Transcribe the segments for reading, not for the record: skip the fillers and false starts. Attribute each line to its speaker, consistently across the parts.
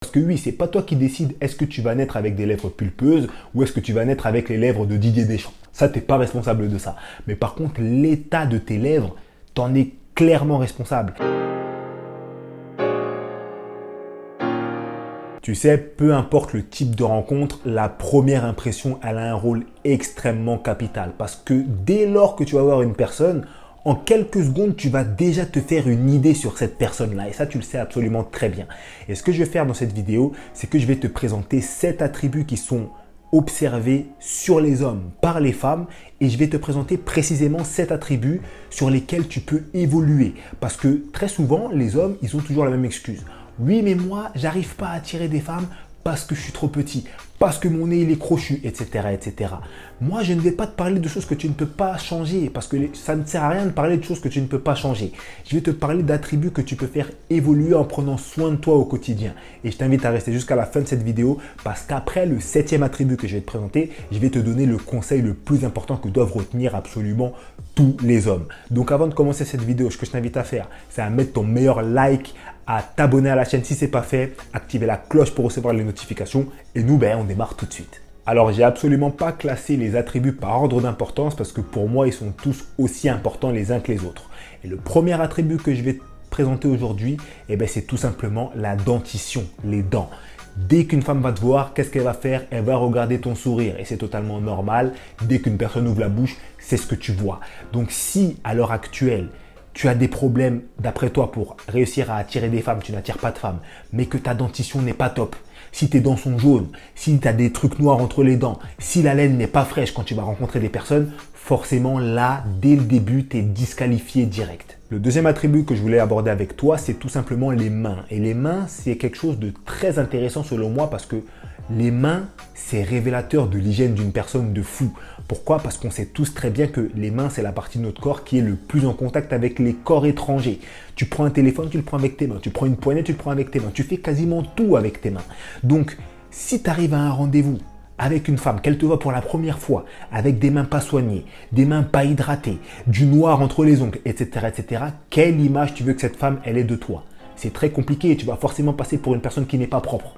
Speaker 1: Parce que oui, c'est pas toi qui décides est-ce que tu vas naître avec des lèvres pulpeuses ou est-ce que tu vas naître avec les lèvres de Didier Deschamps. Ça, tu n'es pas responsable de ça. Mais par contre, l'état de tes lèvres, tu en es clairement responsable. Tu sais, peu importe le type de rencontre, la première impression, elle a un rôle extrêmement capital. Parce que dès lors que tu vas voir une personne, en quelques secondes, tu vas déjà te faire une idée sur cette personne-là. Et ça, tu le sais absolument très bien. Et ce que je vais faire dans cette vidéo, c'est que je vais te présenter 7 attributs qui sont observés sur les hommes par les femmes. Et je vais te présenter précisément 7 attributs sur lesquels tu peux évoluer. Parce que très souvent, les hommes, ils ont toujours la même excuse. Oui, mais moi, j'arrive pas à attirer des femmes parce que je suis trop petit, parce que mon nez il est crochu, etc., etc. Moi, je ne vais pas te parler de choses que tu ne peux pas changer parce que ça ne sert à rien de parler de choses que tu ne peux pas changer. Je vais te parler d'attributs que tu peux faire évoluer en prenant soin de toi au quotidien. Et je t'invite à rester jusqu'à la fin de cette vidéo parce qu'après le 7e attribut que je vais te présenter, je vais te donner le conseil le plus important que doivent retenir absolument tous les hommes. Donc avant de commencer cette vidéo, ce que je t'invite à faire, c'est à mettre ton meilleur like, à t'abonner à la chaîne si ce n'est pas fait, activer la cloche pour recevoir les notifications et nous, on démarre tout de suite. Alors, j'ai absolument pas classé les attributs par ordre d'importance parce que pour moi, ils sont tous aussi importants les uns que les autres. Et le premier attribut que je vais te présenter aujourd'hui, c'est tout simplement la dentition, les dents. Dès qu'une femme va te voir, qu'est-ce qu'elle va faire? Elle va regarder ton sourire et c'est totalement normal. Dès qu'une personne ouvre la bouche, c'est ce que tu vois. Donc, si à l'heure actuelle, tu as des problèmes, d'après toi, pour réussir à attirer des femmes, tu n'attires pas de femmes, mais que ta dentition n'est pas top, si tes dents sont jaunes, si tu as des trucs noirs entre les dents, si la laine n'est pas fraîche quand tu vas rencontrer des personnes, forcément là, dès le début, tu es disqualifié direct. Le deuxième attribut que je voulais aborder avec toi, c'est tout simplement les mains. Et les mains, c'est quelque chose de très intéressant selon moi parce que les mains, c'est révélateur de l'hygiène d'une personne de fou. Pourquoi? Parce qu'on sait tous très bien que les mains, c'est la partie de notre corps qui est le plus en contact avec les corps étrangers. Tu prends un téléphone, tu le prends avec tes mains. Tu prends une poignée, tu le prends avec tes mains. Tu fais quasiment tout avec tes mains. Donc, si tu arrives à un rendez-vous avec une femme, qu'elle te voit pour la première fois, avec des mains pas soignées, des mains pas hydratées, du noir entre les ongles, etc., etc., quelle image tu veux que cette femme, elle ait de toi? C'est très compliqué et tu vas forcément passer pour une personne qui n'est pas propre.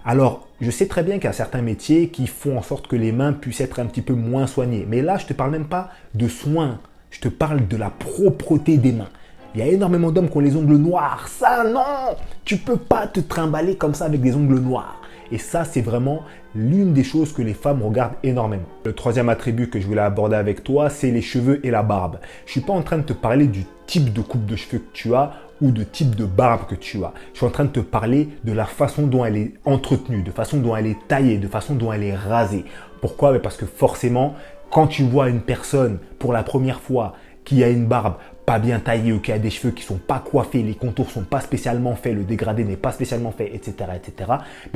Speaker 1: Alors, je sais très bien qu'il y a certains métiers qui font en sorte que les mains puissent être un petit peu moins soignées. Mais là, je ne te parle même pas de soins. Je te parle de la propreté des mains. Il y a énormément d'hommes qui ont les ongles noirs. Ça, non! Tu ne peux pas te trimballer comme ça avec des ongles noirs. Et ça, c'est vraiment l'une des choses que les femmes regardent énormément. Le troisième attribut que je voulais aborder avec toi, c'est les cheveux et la barbe. Je ne suis pas en train de te parler du type de coupe de cheveux que tu as ou de type de barbe que tu as. Je suis en train de te parler de la façon dont elle est entretenue, de façon dont elle est taillée, de façon dont elle est rasée. Pourquoi? Parce que forcément, quand tu vois une personne pour la première fois qui a une barbe pas bien taillée ou qui a des cheveux qui ne sont pas coiffés, les contours ne sont pas spécialement faits, le dégradé n'est pas spécialement fait, etc., etc.,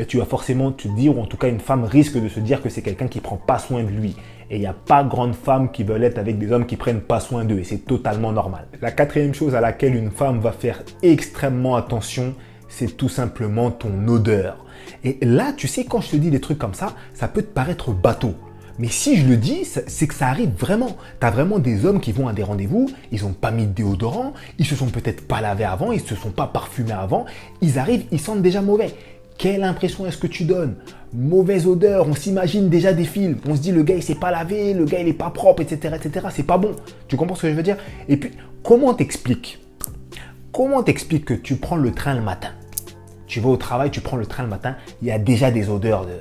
Speaker 1: tu vas forcément te dire, ou en tout cas une femme risque de se dire que c'est quelqu'un qui ne prend pas soin de lui. Et il n'y a pas grande femme qui veulent être avec des hommes qui ne prennent pas soin d'eux et c'est totalement normal. La quatrième chose à laquelle une femme va faire extrêmement attention, c'est tout simplement ton odeur. Et là, tu sais, quand je te dis des trucs comme ça peut te paraître bateau. Mais si je le dis, c'est que ça arrive vraiment. Tu as vraiment des hommes qui vont à des rendez-vous, ils n'ont pas mis de déodorant, ils se sont peut-être pas lavés avant, ils ne se sont pas parfumés avant, ils arrivent, ils sentent déjà mauvais. Quelle impression est-ce que tu donnes? Mauvaise odeur, on s'imagine déjà des films, on se dit le gars il s'est pas lavé, le gars il est pas propre, etc., etc. C'est pas bon. Tu comprends ce que je veux dire? Et puis, comment t'expliques que tu prends le train le matin? Tu vas au travail, tu prends le train le matin, il y a déjà des odeurs de...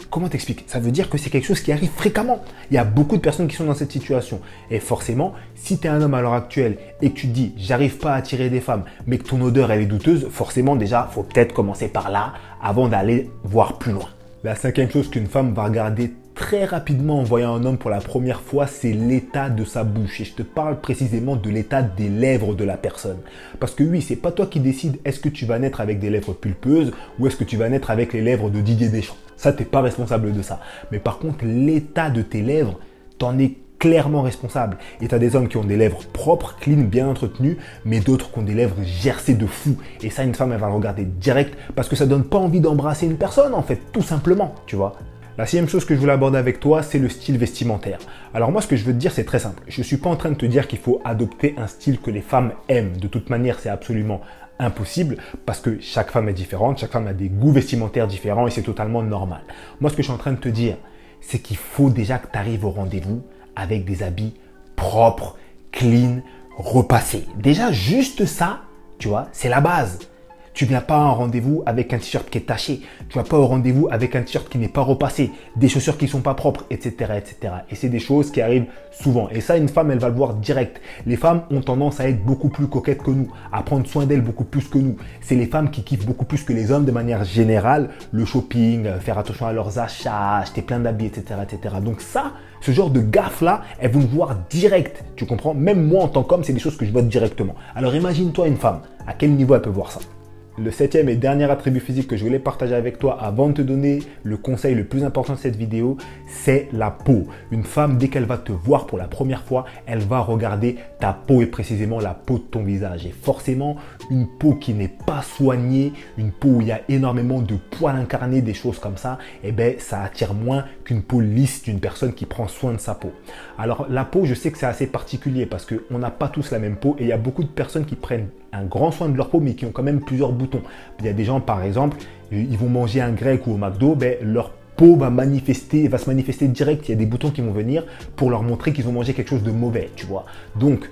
Speaker 1: Comment t'expliques? Ça veut dire que c'est quelque chose qui arrive fréquemment. Il y a beaucoup de personnes qui sont dans cette situation. Et forcément, si tu es un homme à l'heure actuelle et que tu te dis « j'arrive pas à attirer des femmes » mais que ton odeur elle est douteuse, forcément déjà, il faut peut-être commencer par là avant d'aller voir plus loin. La cinquième chose qu'une femme va regarder très rapidement en voyant un homme pour la première fois, c'est l'état de sa bouche. Et je te parle précisément de l'état des lèvres de la personne. Parce que oui, c'est pas toi qui décides est-ce que tu vas naître avec des lèvres pulpeuses ou est-ce que tu vas naître avec les lèvres de Didier Deschamps. Ça, tu n'es pas responsable de ça. Mais par contre, l'état de tes lèvres, tu en es clairement responsable. Et tu as des hommes qui ont des lèvres propres, clean, bien entretenues, mais d'autres qui ont des lèvres gercées de fou. Et ça, une femme, elle va le regarder direct parce que ça donne pas envie d'embrasser une personne, en fait, tout simplement, tu vois. La sixième chose que je voulais aborder avec toi, c'est le style vestimentaire. Alors moi, ce que je veux te dire, c'est très simple. Je ne suis pas en train de te dire qu'il faut adopter un style que les femmes aiment. De toute manière, c'est absolument impossible parce que chaque femme est différente, chaque femme a des goûts vestimentaires différents et c'est totalement normal. Moi, ce que je suis en train de te dire, c'est qu'il faut déjà que tu arrives au rendez-vous avec des habits propres, clean, repassés. Déjà, juste ça, tu vois, c'est la base. Tu ne viens pas à un rendez-vous avec un t-shirt qui est taché. Tu ne vas pas au rendez-vous avec un t-shirt qui n'est pas repassé, des chaussures qui ne sont pas propres, etc., etc. Et c'est des choses qui arrivent souvent. Et ça, une femme, elle va le voir direct. Les femmes ont tendance à être beaucoup plus coquettes que nous, à prendre soin d'elles beaucoup plus que nous. C'est les femmes qui kiffent beaucoup plus que les hommes de manière générale. Le shopping, faire attention à leurs achats, acheter plein d'habits, etc., etc. Donc ça, ce genre de gaffe-là, elles vont le voir direct. Tu comprends? Même moi, en tant qu'homme, c'est des choses que je vois directement. Alors imagine-toi une femme. À quel niveau elle peut voir ça? Le septième et dernier attribut physique que je voulais partager avec toi avant de te donner le conseil le plus important de cette vidéo, c'est la peau. Une femme, dès qu'elle va te voir pour la première fois, elle va regarder ta peau et précisément la peau de ton visage. Et forcément, une peau qui n'est pas soignée, une peau où il y a énormément de poils incarnés, des choses comme ça, eh ben, ça attire moins qu'une peau lisse d'une personne qui prend soin de sa peau. Alors la peau, je sais que c'est assez particulier parce qu'on n'a pas tous la même peau et il y a beaucoup de personnes qui prennent un grand soin de leur peau mais qui ont quand même plusieurs boutons. Il y a des gens par exemple, ils vont manger un grec ou au McDo, ben, leur peau va se manifester direct. Il y a des boutons qui vont venir pour leur montrer qu'ils ont mangé quelque chose de mauvais, tu vois. Donc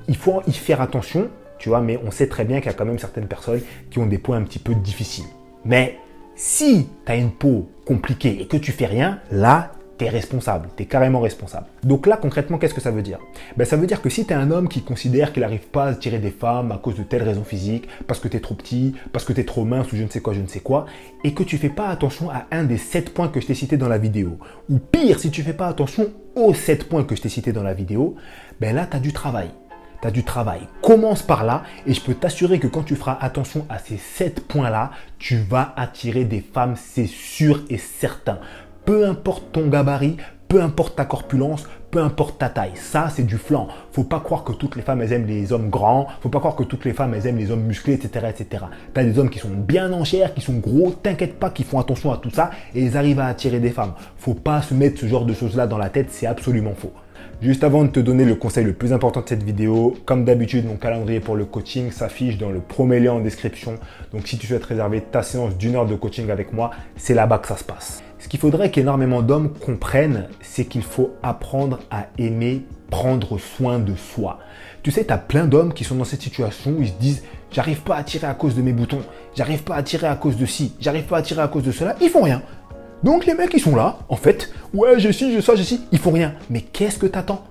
Speaker 1: il faut y faire attention, tu vois, mais on sait très bien qu'il y a quand même certaines personnes qui ont des peaux un petit peu difficiles. Mais si tu as une peau compliquée et que tu fais rien, là, tu es responsable, tu es carrément responsable. Donc là, concrètement, qu'est-ce que ça veut dire? Ben, ça veut dire que si tu es un homme qui considère qu'il n'arrive pas à attirer des femmes à cause de telles raisons physiques, parce que tu es trop petit, parce que tu es trop mince ou je ne sais quoi, et que tu ne fais pas attention à un des 7 points que je t'ai cités dans la vidéo, ou pire, si tu ne fais pas attention aux 7 points que je t'ai cités dans la vidéo, ben là, tu as du travail. Tu as du travail. Commence par là et je peux t'assurer que quand tu feras attention à ces 7 points-là, tu vas attirer des femmes, c'est sûr et certain. Peu importe ton gabarit, peu importe ta corpulence, peu importe ta taille. Ça, c'est du flan. Faut pas croire que toutes les femmes, elles aiment les hommes grands. Faut pas croire que toutes les femmes, elles aiment les hommes musclés, etc., etc. Tu as des hommes qui sont bien en chair, qui sont gros, t'inquiète pas, qui font attention à tout ça et ils arrivent à attirer des femmes. Faut pas se mettre ce genre de choses-là dans la tête, c'est absolument faux. Juste avant de te donner le conseil le plus important de cette vidéo, comme d'habitude, mon calendrier pour le coaching s'affiche dans le premier lien en description. Donc si tu souhaites réserver ta séance d'1 heure de coaching avec moi, c'est là-bas que ça se passe. Ce qu'il faudrait qu'énormément d'hommes comprennent, c'est qu'il faut apprendre à aimer prendre soin de soi. Tu sais, tu as plein d'hommes qui sont dans cette situation où ils se disent « j'arrive pas à tirer à cause de mes boutons, j'arrive pas à tirer à cause de ci, j'arrive pas à tirer à cause de cela », ils font rien. Donc les mecs, ils sont là, en fait, ouais, j'ai ci, j'ai ça, j'ai ci, ils font rien. Mais qu'est-ce que t'attends?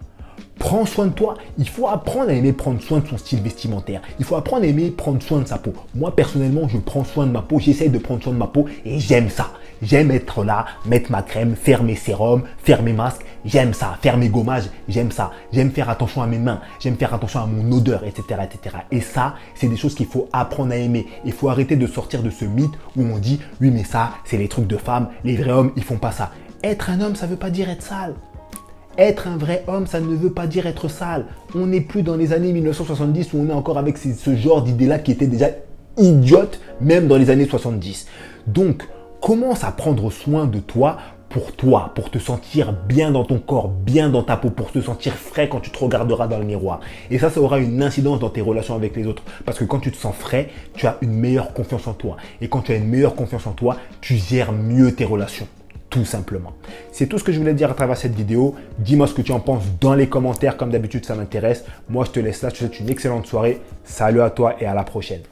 Speaker 1: Prends soin de toi. Il faut apprendre à aimer prendre soin de son style vestimentaire. Il faut apprendre à aimer prendre soin de sa peau. Moi, personnellement, je prends soin de ma peau. J'essaye de prendre soin de ma peau et j'aime ça. J'aime être là, mettre ma crème, faire mes sérums, faire mes masques. J'aime ça. Faire mes gommages, j'aime ça. J'aime faire attention à mes mains. J'aime faire attention à mon odeur, etc., etc. Et ça, c'est des choses qu'il faut apprendre à aimer. Il faut arrêter de sortir de ce mythe où on dit « oui, mais ça, c'est les trucs de femmes. Les vrais hommes, ils font pas ça. » Être un homme, ça veut pas dire être sale. Être un vrai homme, ça ne veut pas dire être sale. On n'est plus dans les années 1970 où on est encore avec ce genre d'idées-là qui étaient déjà idiotes, même dans les années 70. Donc, commence à prendre soin de toi, pour te sentir bien dans ton corps, bien dans ta peau, pour te sentir frais quand tu te regarderas dans le miroir. Et ça aura une incidence dans tes relations avec les autres. Parce que quand tu te sens frais, tu as une meilleure confiance en toi. Et quand tu as une meilleure confiance en toi, tu gères mieux tes relations. Tout simplement. C'est tout ce que je voulais dire à travers cette vidéo. Dis-moi ce que tu en penses dans les commentaires. Comme d'habitude, ça m'intéresse. Moi, je te laisse là. Je te souhaite une excellente soirée. Salut à toi et à la prochaine.